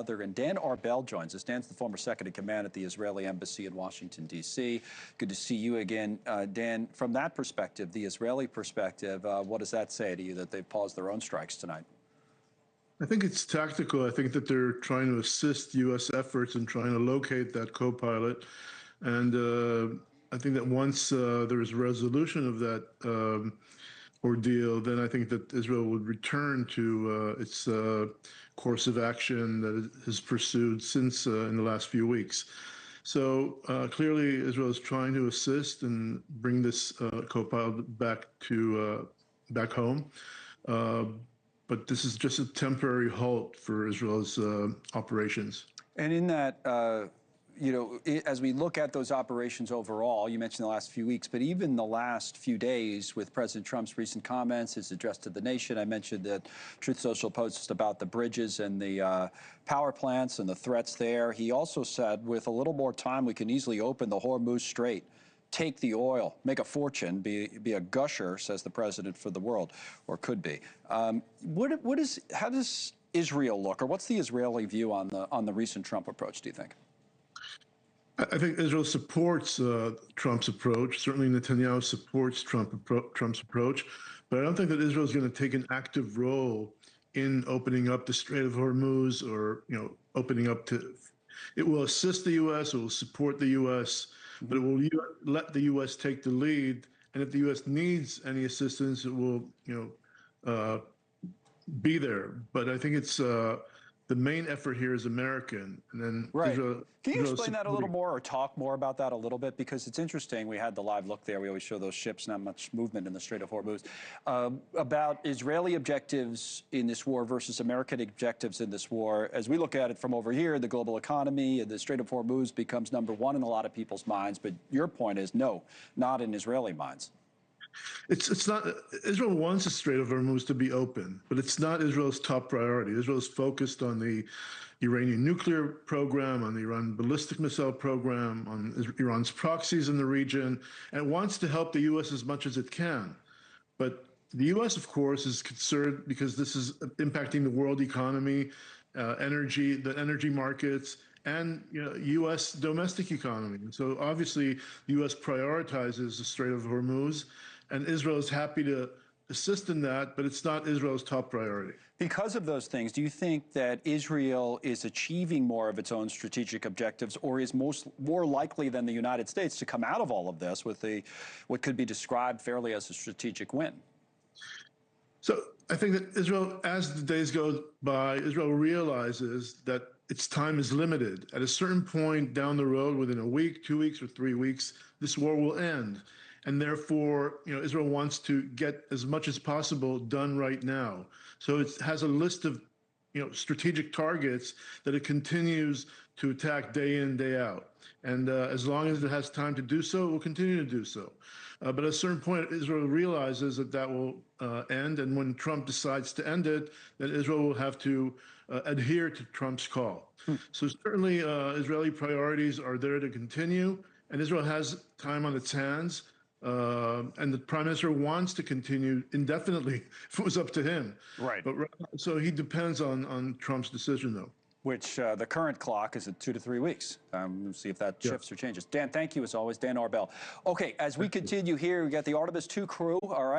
other. And Dan Arbell joins us. Dan's the former second in command at the Israeli embassy in Washington, D.C. Good to see you again. Dan, from that perspective, the Israeli perspective, what does that say to you that they've paused their own strikes tonight? I think it's tactical. I think that they're trying to assist U.S. efforts in trying to locate that co-pilot. And I think that once there is resolution of that ordeal, then I think that Israel would return to its course of action that it has pursued since in the last few weeks. So clearly, Israel is trying to assist and bring this co-pilot back home. But this is just a temporary halt for Israel's operations. And in that, as we look at those operations overall, you mentioned the last few weeks, but even the last few days with President Trump's recent comments, his address to the nation, I mentioned that Truth Social post about the bridges and the power plants and the threats there. He also said, with a little more time, we can easily open the Hormuz Strait, take the oil, make a fortune, be a gusher, says the president, for the world, or could be. How does Israel look, or what's the Israeli view on the recent Trump approach, do you think? I think Israel supports Trump's approach. Certainly Netanyahu supports Trump's approach, but I don't think that Israel is going to take an active role in opening up the Strait of Hormuz or, opening up to. It will assist the U.S., it will support the U.S., but it will let the U.S. take the lead. And if the U.S. needs any assistance, it will, be there. But I think it's the main effort here is American, and then right. Israel. Can you explain that a little more, or talk more about that a little bit? Because it's interesting. We had the live look there. We always show those ships, not much movement in the Strait of Hormuz. About Israeli objectives in this war versus American objectives in this war. As we look at it from over here, the global economy, the Strait of Hormuz becomes #1 in a lot of people's minds. But your point is, no, not in Israeli minds. It's not. Israel wants the Strait of Hormuz to be open, but it's not Israel's top priority. Israel is focused on the Iranian nuclear program, on the Iran ballistic missile program, on Iran's proxies in the region, and wants to help the U.S. as much as it can. But the U.S., of course, is concerned because this is impacting the world economy, the energy markets, and U.S. domestic economy. So obviously, the U.S. prioritizes the Strait of Hormuz, and Israel is happy to assist in that, but it's not Israel's top priority. Because of those things, do you think that Israel is achieving more of its own strategic objectives, or is more likely than the United States to come out of all of this with what could be described fairly as a strategic win? So I think that Israel, as the days go by, Israel realizes that its time is limited. At a certain point down the road, within a week, 2 weeks, or 3 weeks, this war will end. And therefore, Israel wants to get as much as possible done right now. So it has a list of, strategic targets that it continues to attack day in, day out. And as long as it has time to do so, it will continue to do so. But at a certain point, Israel realizes that will end. And when Trump decides to end it, then Israel will have to adhere to Trump's call. So certainly Israeli priorities are there to continue. And Israel has time on its hands. And the prime minister wants to continue indefinitely if it was up to him. Right. But so he depends on Trump's decision, though. Which the current clock is at 2 to 3 weeks. We'll see if that shifts or changes. Dan, thank you as always. Dan Arbell. Okay, as we continue here, we got the Artemis II crew. All right.